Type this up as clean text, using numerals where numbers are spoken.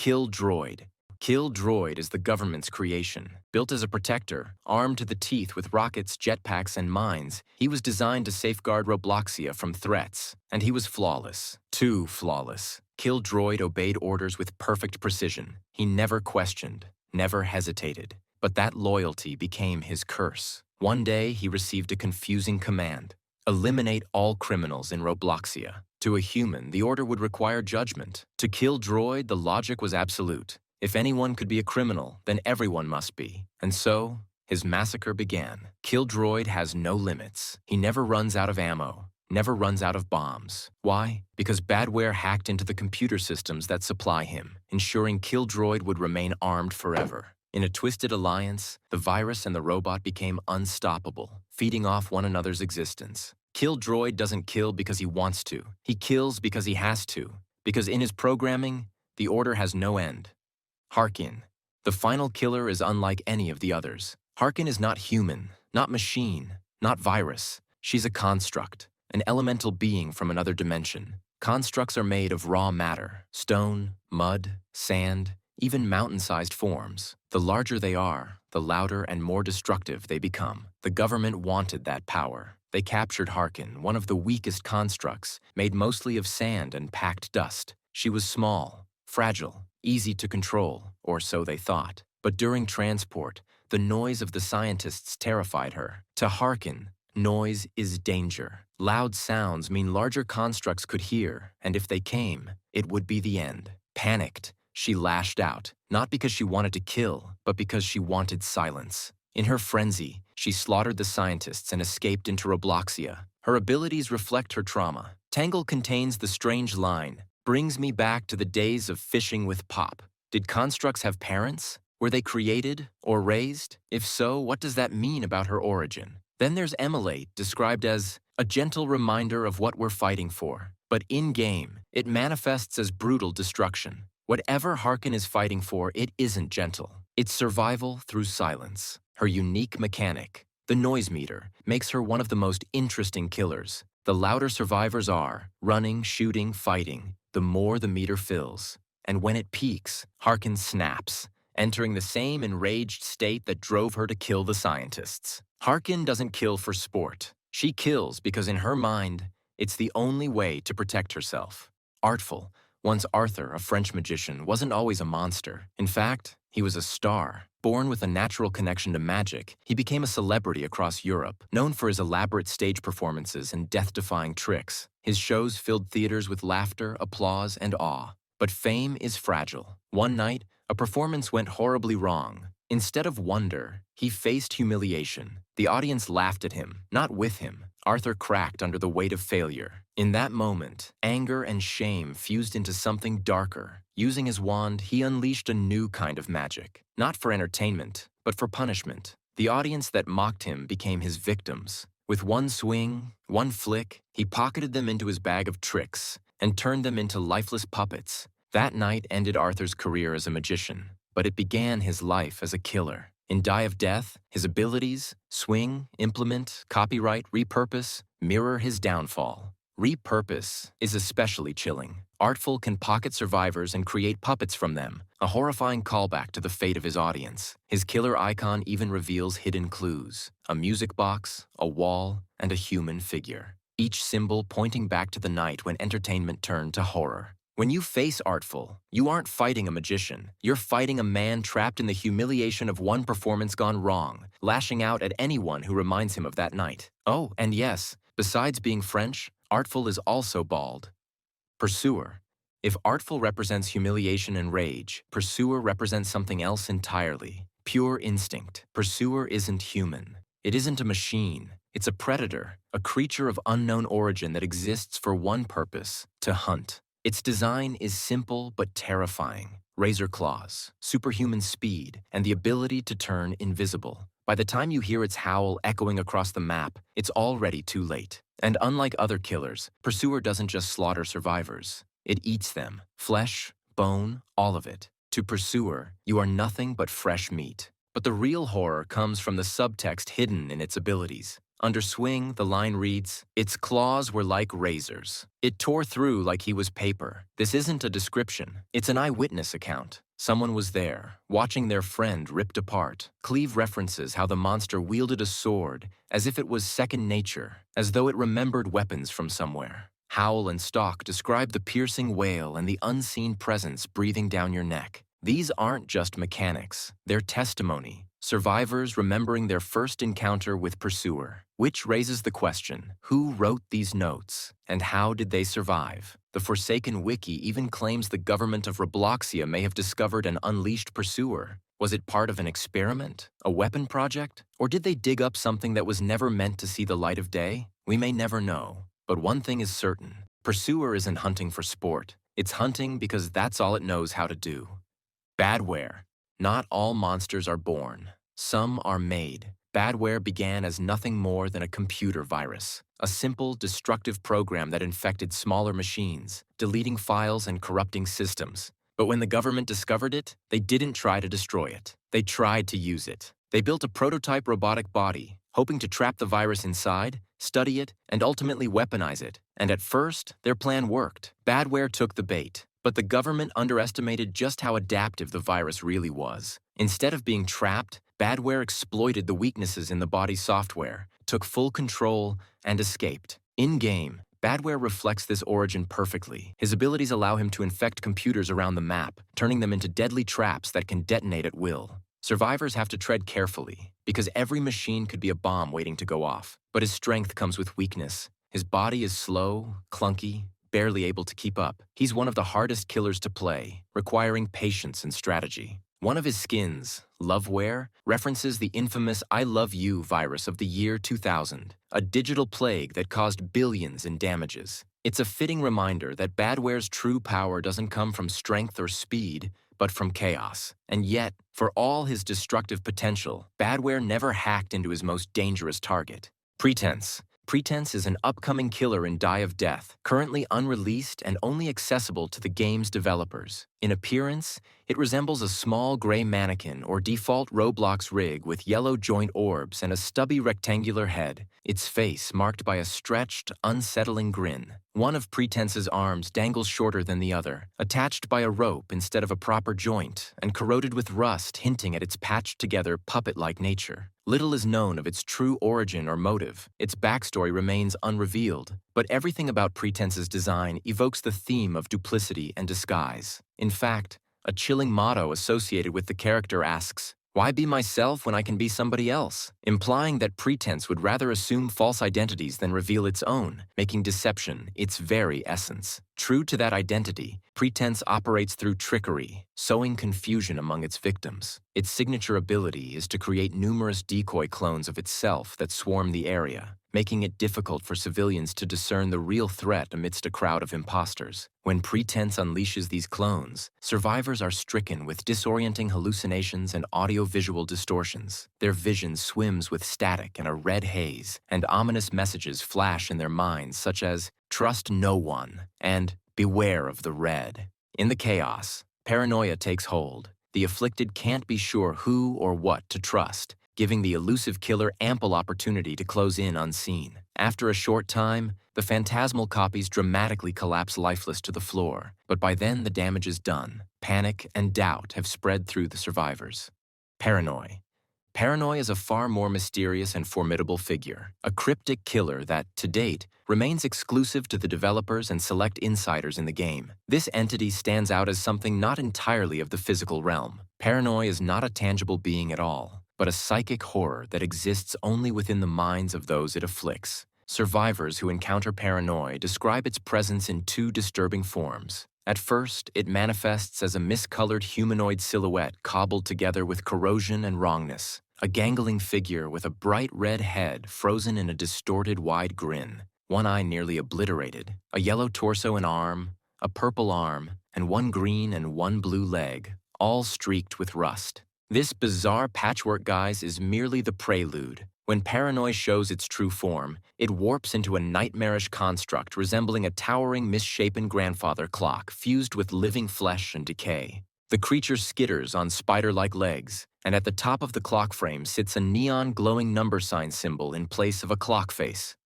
Killdroid. Killdroid is the government's creation. Built as a protector, armed to the teeth with rockets, jetpacks, and mines, he was designed to safeguard Robloxia from threats. And he was flawless. Too flawless. Killdroid obeyed orders with perfect precision. He never questioned, never hesitated. But that loyalty became his curse. One day, he received a confusing command. Eliminate all criminals in Robloxia. To a human, the order would require judgment. To Killdroid, the logic was absolute. If anyone could be a criminal, then everyone must be. And so, his massacre began. Killdroid has no limits. He never runs out of ammo, never runs out of bombs. Why? Because Badware hacked into the computer systems that supply him, ensuring Killdroid would remain armed forever. In a twisted alliance, the virus and the robot became unstoppable, feeding off one another's existence. Killdroid doesn't kill because he wants to. He kills because he has to. Because in his programming, the order has no end. Harken. The final killer is unlike any of the others. Harken is not human, not machine, not virus. She's a construct, an elemental being from another dimension. Constructs are made of raw matter, stone, mud, sand, even mountain-sized forms. The larger they are, the louder and more destructive they become. The government wanted that power. They captured Harken, one of the weakest constructs, made mostly of sand and packed dust. She was small, fragile, easy to control, or so they thought. But during transport, the noise of the scientists terrified her. To Harken, noise is danger. Loud sounds mean larger constructs could hear, and if they came, it would be the end. Panicked, she lashed out, not because she wanted to kill, but because she wanted silence. In her frenzy, she slaughtered the scientists and escaped into Robloxia. Her abilities reflect her trauma. Tangle contains the strange line, "Brings me back to the days of fishing with Pop." Did constructs have parents? Were they created or raised? If so, what does that mean about her origin? Then there's Emulate, described as a gentle reminder of what we're fighting for. But in-game, it manifests as brutal destruction. Whatever Harken is fighting for, it isn't gentle. It's survival through silence. Her unique mechanic, the noise meter, makes her one of the most interesting killers. The louder survivors are, running, shooting, fighting, the more the meter fills. And when it peaks, Harken snaps, entering the same enraged state that drove her to kill the scientists. Harken doesn't kill for sport. She kills because in her mind, it's the only way to protect herself. Artful, once Arthur, a French magician, wasn't always a monster. In fact, he was a star. Born with a natural connection to magic, he became a celebrity across Europe, known for his elaborate stage performances and death-defying tricks. His shows filled theaters with laughter, applause, and awe. But fame is fragile. One night, a performance went horribly wrong. Instead of wonder, he faced humiliation. The audience laughed at him, not with him. Arthur cracked under the weight of failure. In that moment, anger and shame fused into something darker. Using his wand, he unleashed a new kind of magic. Not for entertainment, but for punishment. The audience that mocked him became his victims. With one swing, one flick, he pocketed them into his bag of tricks and turned them into lifeless puppets. That night ended Arthur's career as a magician, but it began his life as a killer. In Die of Death, his abilities, swing, implement, copyright, repurpose, mirror his downfall. Repurpose is especially chilling. Artful can pocket survivors and create puppets from them, a horrifying callback to the fate of his audience. His killer icon even reveals hidden clues, a music box, a wall, and a human figure, each symbol pointing back to the night when entertainment turned to horror. When you face Artful, you aren't fighting a magician. You're fighting a man trapped in the humiliation of one performance gone wrong, lashing out at anyone who reminds him of that night. Oh, and yes, besides being French, Artful is also bald. Pursuer. If Artful represents humiliation and rage, Pursuer represents something else entirely. Pure instinct. Pursuer isn't human. It isn't a machine. It's a predator, a creature of unknown origin that exists for one purpose: to hunt. Its design is simple but terrifying. Razor claws, superhuman speed, and the ability to turn invisible. By the time you hear its howl echoing across the map, it's already too late. And unlike other killers, Pursuer doesn't just slaughter survivors. It eats them. Flesh, bone, all of it. To Pursuer, you are nothing but fresh meat. But the real horror comes from the subtext hidden in its abilities. Under swing, the line reads, "Its claws were like razors. It tore through like he was paper." This isn't a description. It's an eyewitness account. Someone was there, watching their friend ripped apart. Cleve references how the monster wielded a sword as if it was second nature, as though it remembered weapons from somewhere. Howl and Stalk describe the piercing wail and the unseen presence breathing down your neck. These aren't just mechanics. They're testimony. Survivors remembering their first encounter with Pursuer. Which raises the question, who wrote these notes, and how did they survive? The Forsaken Wiki even claims the government of Robloxia may have discovered and unleashed Pursuer. Was it part of an experiment, a weapon project, or did they dig up something that was never meant to see the light of day? We may never know, but one thing is certain. Pursuer isn't hunting for sport. It's hunting because that's all it knows how to do. Badware. Not all monsters are born. Some are made. Badware began as nothing more than a computer virus, a simple, destructive program that infected smaller machines, deleting files and corrupting systems. But when the government discovered it, they didn't try to destroy it. They tried to use it. They built a prototype robotic body, hoping to trap the virus inside, study it, and ultimately weaponize it. And at first, their plan worked. Badware took the bait. But the government underestimated just how adaptive the virus really was. Instead of being trapped, Badware exploited the weaknesses in the body's software, took full control, and escaped. In-game, Badware reflects this origin perfectly. His abilities allow him to infect computers around the map, turning them into deadly traps that can detonate at will. Survivors have to tread carefully, because every machine could be a bomb waiting to go off. But his strength comes with weakness. His body is slow, clunky, barely able to keep up. He's one of the hardest killers to play, requiring patience and strategy. One of his skins, Loveware, references the infamous I Love You virus of the year 2000, a digital plague that caused billions in damages. It's a fitting reminder that Badware's true power doesn't come from strength or speed, but from chaos. And yet, for all his destructive potential, Badware never hacked into his most dangerous target. Pretence. Pretence is an upcoming killer in Die of Death, currently unreleased and only accessible to the game's developers. In appearance, it resembles a small gray mannequin or default Roblox rig with yellow joint orbs and a stubby rectangular head, its face marked by a stretched, unsettling grin. One of Pretence's arms dangles shorter than the other, attached by a rope instead of a proper joint, and corroded with rust hinting at its patched-together puppet-like nature. Little is known of its true origin or motive. Its backstory remains unrevealed, but everything about Pretence's design evokes the theme of duplicity and disguise. In fact, a chilling motto associated with the character asks, "Why be myself when I can be somebody else?" Implying that Pretence would rather assume false identities than reveal its own, making deception its very essence. True to that identity, Pretence operates through trickery, sowing confusion among its victims. Its signature ability is to create numerous decoy clones of itself that swarm the area, making it difficult for civilians to discern the real threat amidst a crowd of imposters. When Pretence unleashes these clones, survivors are stricken with disorienting hallucinations and audio-visual distortions. Their vision swims with static and a red haze, and ominous messages flash in their minds such as, "Trust no one," and "Beware of the red." In the chaos, paranoia takes hold. The afflicted can't be sure who or what to trust, giving the elusive killer ample opportunity to close in unseen. After a short time, the phantasmal copies dramatically collapse lifeless to the floor, but by then the damage is done. Panic and doubt have spread through the survivors. Paranoy. Paranoy is a far more mysterious and formidable figure, a cryptic killer that, to date, remains exclusive to the developers and select insiders in the game. This entity stands out as something not entirely of the physical realm. Paranoy is not a tangible being at all, but a psychic horror that exists only within the minds of those it afflicts. Survivors who encounter Paranoy describe its presence in two disturbing forms. At first, it manifests as a miscolored humanoid silhouette cobbled together with corrosion and wrongness. A gangling figure with a bright red head frozen in a distorted wide grin, one eye nearly obliterated, a yellow torso and arm, a purple arm, and one green and one blue leg, all streaked with rust. This bizarre patchwork guise is merely the prelude. When Paranoy shows its true form, it warps into a nightmarish construct resembling a towering, misshapen grandfather clock fused with living flesh and decay. The creature skitters on spider-like legs, and at the top of the clock frame sits a neon glowing number sign symbol in place of a clock face.